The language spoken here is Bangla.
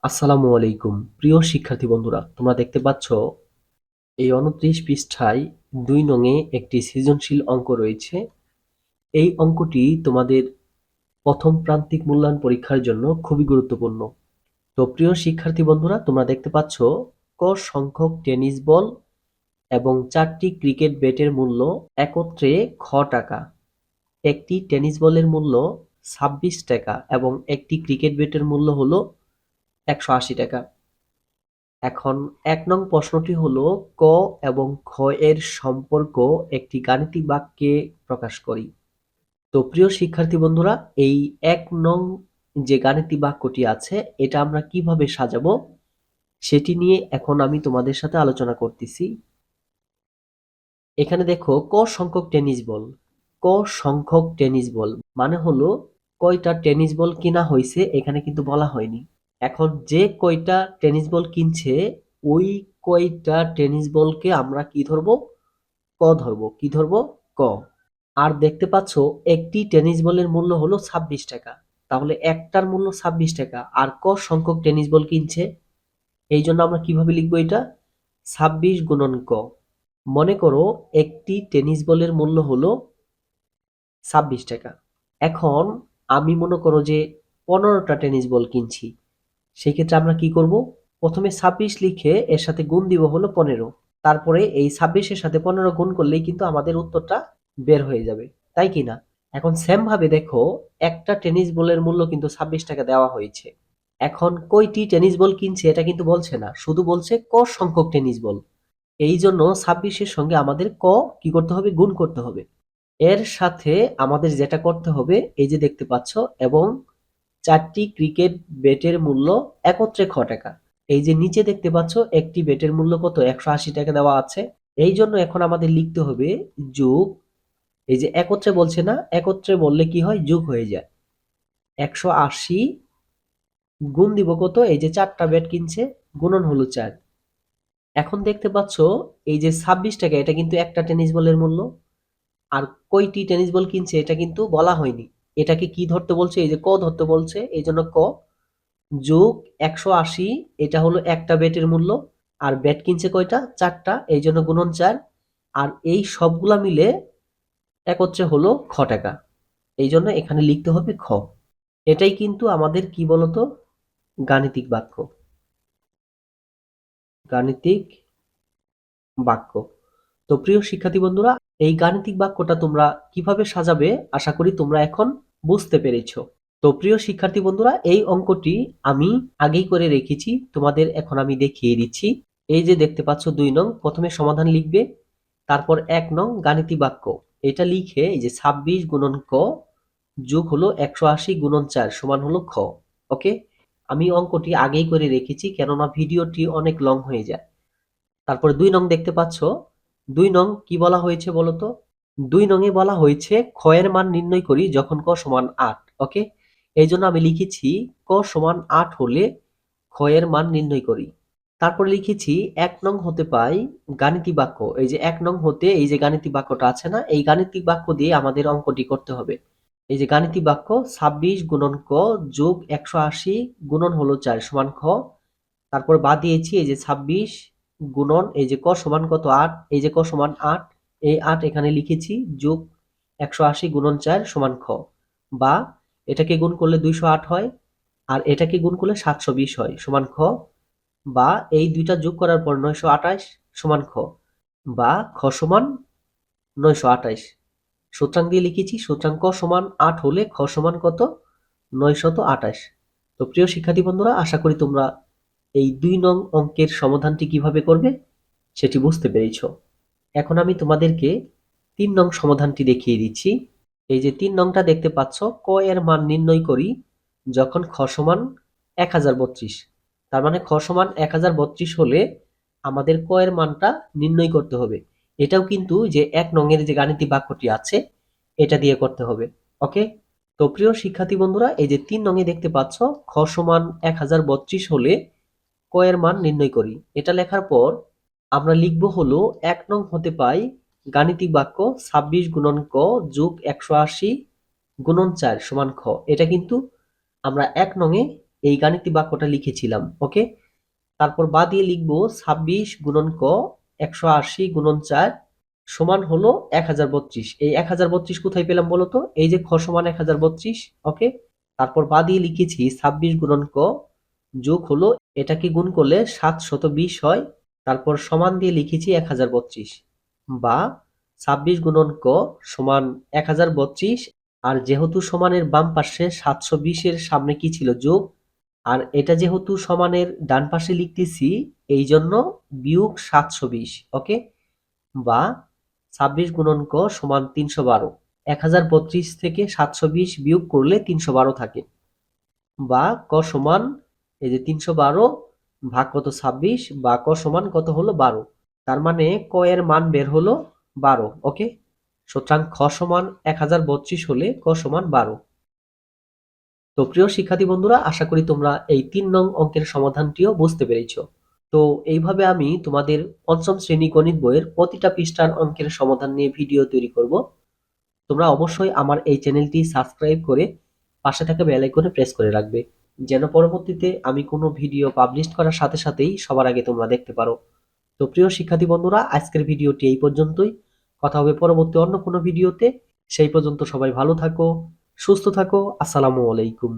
আসসালামু আলাইকুম প্রিয় শিক্ষার্থী বন্ধুরা, তোমরা দেখতে পাচ্ছ এই ২৯ পৃষ্ঠায় ২ নংয়ে একটি সৃজনশীল অঙ্ক রয়েছে। এই অঙ্কটি তোমাদের প্রথম প্রান্তিক মূল্যায়ন পরীক্ষার জন্য খুবই গুরুত্বপূর্ণ। তো প্রিয় শিক্ষার্থী বন্ধুরা, তোমরা দেখতে পাচ্ছ ক সংখ্যক টেনিস বল এবং ৪টি ক্রিকেট ব্যাটের মূল্য একত্রে খ টাকা। একটি টেনিস বলের মূল্য ২৬ টাকা এবং একটি ক্রিকেট ব্যাটের মূল্য হলো ১৮০ টাকা। এখন ১ নং প্রশ্নটি হলো ক এবং খ এর সম্পর্ক একটি গাণিতিক বাক্যে প্রকাশ করি। তো প্রিয় শিক্ষার্থী বন্ধুরা, এই ১ নং যে গাণিতিক বাক্যটি আছে এটা আমরা কিভাবে সাজাবো সেটি নিয়ে এখন আমি তোমাদের সাথে আলোচনা করতেছি। এখানে দেখো ক সংখ্যক টেনিস বল। ক সংখ্যক টেনিস বল মানে হলো কয়টা টেনিস বল কিনা হয়েছে এখানে কিন্তু বলা হয়নি। এখন যে কয়টা টেনিস বল কিনছে ওই কয়টা টেনিস বলকে আমরা কি ধরবো? ক ধরবো। কি ধরবো? ক। আর দেখতে পাচ্ছ একটি টেনিস বলের মূল্য হলো ২৬ টাকা। তাহলে একটার মূল্য ২৬ টাকা আর ক সংখ্যক টেনিস বল কিনছে। এই জন্য আমরা কিভাবে লিখবো এটা? ২৬ গুণন ক। মনে করো একটি টেনিস বলের মূল্য হলো ২৬ টাকা। এখন আমি মনে করো যে ১৫টা টেনিস বল কিনছি। সেক্ষেত্রে আমরা কি করব? প্রথমে ২৬ লিখে এর সাথে গুণ দিব হলো ১৫। তারপরে এই ২৬ এর সাথে ১৫ গুণ করলেই কিন্তু আমাদের উত্তরটা বের হয়ে যাবে। তাই কি না? এখন সেম ভাবে দেখো একটা টেনিস বলের মূল্য কিন্তু ২৬ টাকা দেওয়া হয়েছে। এখন কয়টি টেনিস বল কিনছে এটা কিন্তু বলছে না। শুধু বলছে ক সংখ্যক টেনিস বল। এই জন্য ২৬ এর সঙ্গে আমাদের ক কি করতে হবে? গুণ করতে হবে। এর সাথে আমাদের যেটা করতে হবে এই যে দেখতে পাচ্ছ এবং ৪টি ক্রিকেট ব্যাটের মূল্য একত্রে খ টাকা। এই যে নিচে দেখতে পাচ্ছ একটি ব্যাটের মূল্য কত? ১৮০ টাকা দেওয়া আছে। এই জন্য এখন আমাদের লিখতে হবে যোগ, এই যে একত্রে বলছে না, একত্রে বললে কি হয়? যোগ হয়ে যায়। ১৮০ গুণ দিব কত? এই যে ৪টা ব্যাট কিনছে, গুণন হলো ৪। এখন দেখতে পাচ্ছ এই যে ২৬ টাকা এটা কিন্তু একটা টেনিস বলের মূল্য। আর কয়টি টেনিস বল কিনছে এটা কিন্তু বলা হয়নি। এটাকে কি ধরতে বলছে? এই যে ক ধরতে বলছে, এই জন্য ক যোগ ১৮০, এটা হলো একটা ব্যাটের মূল্য। আর ব্যাট কিনছে কয়টা? ৪টা, এই জন্য গুণন ৪। আর এই সবগুলা মিলে একত্রে হলো খ টাকা। এই জন্য এখানে লিখতে হবে খ। এটাই কিন্তু আমাদের কি বলতো? গাণিতিক বাক্য। গাণিতিক বাক্য। তো প্রিয় শিক্ষার্থী বন্ধুরা, এই গাণিতিক বাক্যটা তোমরা কিভাবে সাজাবে আশা করি তোমরা এখন বুঝতে পেরেছো। তো প্রিয় শিক্ষার্থী বন্ধুরা, এই অঙ্কটি আমি আগেই করে রেখেছি, তোমাদের এখন আমি দেখিয়ে দিচ্ছি। এই যে দেখতে পাচ্ছ ২ নং, প্রথমে সমাধান লিখবে, তারপর ১ নং গাণিতিক বাক্য। এটা লিখে এই যে ২৬ গুণন ক যোগ হলো ১৮০ গুণন ৪ সমান হলো খ। ওকে? আমি অঙ্কটি আগেই করে রেখেছি কেননা ভিডিওটি অনেক লং হয়ে যায়। তারপরে ২ নং দেখতে পাচ্ছ। ২ নং কি বলা হয়েছে বলতো? ২ নং এ বলা হয়েছে খ এর মান নির্ণয় করি যখন ক সমান ৮। ওকে? এই জন্য আমি লিখেছি ক সমান ৮ হলে খ এর মান নির্ণয় করি। তারপরে লিখেছি ১ নং হতে পাই গাণিতিক বাক্য। এই যে ১ নং হতে এই যে গাণিতিক বাক্যটা আছে না? এই গাণিতিক বাক্য দিয়ে আমাদের অঙ্কটি করতে হবে। এই যে গাণিতিক বাক্য ২৬ গুণন ক যোগ ১৮০ গুণন হলো ৪ সমান খ। তারপর বাদ দিয়েছি এই যে ২৬ গুণন এই যে ক সমান কত? ৮। এই যে ক সমান ৮, এই ৮ এখানে লিখেছি যোগ ১৮০ গুণন ৪ সমান খ। বা এটাকে গুণ করলে ২০৮ হয় আর এটাকে গুণ করলে ৭২০ হয় সমান খ। বা এই দুইটা যোগ করার পর ৯২৮ সমান খ। বা খ সমান ৯২৮। সূত্রাঙ্ক দিয়ে লিখেছি সূত্রাঙ্ক সমান ৮ হলে খ সমান কত? ৯২৮। তো প্রিয় শিক্ষার্থী বন্ধুরা, আশা করি তোমরা এই ২ নং অঙ্কের সমাধানটি কিভাবে করবে সেটি বুঝতে পেরেছ। এখন আমি তোমাদেরকে ৩ নং সমাধানটি দেখিয়ে দিচ্ছি। এই যে ৩ নংটা দেখতে পাচ্ছ, ক এর মান নির্ণয় করি যখন খ সমান ১০৩২। তার মানে খ সমান ১০৩২ হলে আমাদের ক এর মানটা নির্ণয় করতে হবে। এটাও কিন্তু যে ১ নং এর যে গাণিতিক বাক্যটি আছে এটা দিয়ে করতে হবে। ওকে? তো প্রিয় শিক্ষার্থী বন্ধুরা, এই যে ৩ নং এ দেখতে পাচ্ছ খ সমান ১০৩২ হলে ক এর মান নির্ণয় করি। এটা লেখার পর আমরা লিখব হলো ১ নং হতে পাই গাণিতিক বাক্য ২৬ গুণন ক যোগ ১৮০ গুণন ৪ সমান খ। এটা কিন্তু আমরা ১ নং এ এই গাণিতিক বাক্যটা লিখেছিলাম। ওকে, তারপর বা দিয়ে লিখবো 26 গুণন ক 180 গুণন 4 সমান হলো 1032। এই 1032 কোথায় পেলাম বলো তো? এই যে খ সমান 1032। ওকে, তারপর বা দিয়ে লিখেছি 26 গুণন ক যোগ হলো, এটাকে গুণ করলে 720 হয়। তারপর সমান দিয়ে লিখেছি 1032 বা 26 গুণন ক সমান 1032। আর যেহেতু সমানের বাম পাশে 720 এর সামনে কি ছিল? যোগ। আর এটা যেহেতু সমানের ডান পাশে লিখতেছি এই জন্য বিয়োগ 720। ওকে, বা 26 গুণন ক সমান 312। 1032 থেকে 720 বিয়োগ করলে 312 থাকে। বা ক সমান এই যে 312 ভাগ কত? 26। বা ক সমান কত হলো? 12। তার মানে ক এর মান বের হলো 12। ওকে, সুতরাং খ সমান 1032 হলে ক সমান 12। তো প্রিয় শিক্ষার্থী বন্ধুরা, আশা করি তোমরা এই 3 নং অঙ্কের সমাধানটিও বুঝতে পেরেছো। তো এইভাবে আমি তোমাদের পঞ্চম শ্রেণী গণিত বইয়ের প্রতিটা পৃষ্ঠার অঙ্কের সমাধান নিয়ে ভিডিও তৈরি করব। তোমরা অবশ্যই আমার এই চ্যানেলটি সাবস্ক্রাইব করে পাশে থাকা বেল আইকনে প্রেস করে রাখবে, যেন পরবর্তীতে আমি কোনো ভিডিও পাবলিশ করার সাথে সাথেই সবার আগে তোমরা দেখতে পারো। তো প্রিয় শিক্ষার্থী বন্ধুরা, আজকের ভিডিওটি এই পর্যন্তই। কথা হবে পরবর্তী অন্য কোনো ভিডিওতে। সেই পর্যন্ত সবাই ভালো থাকো, সুস্থ থাকো। আসসালামু আলাইকুম।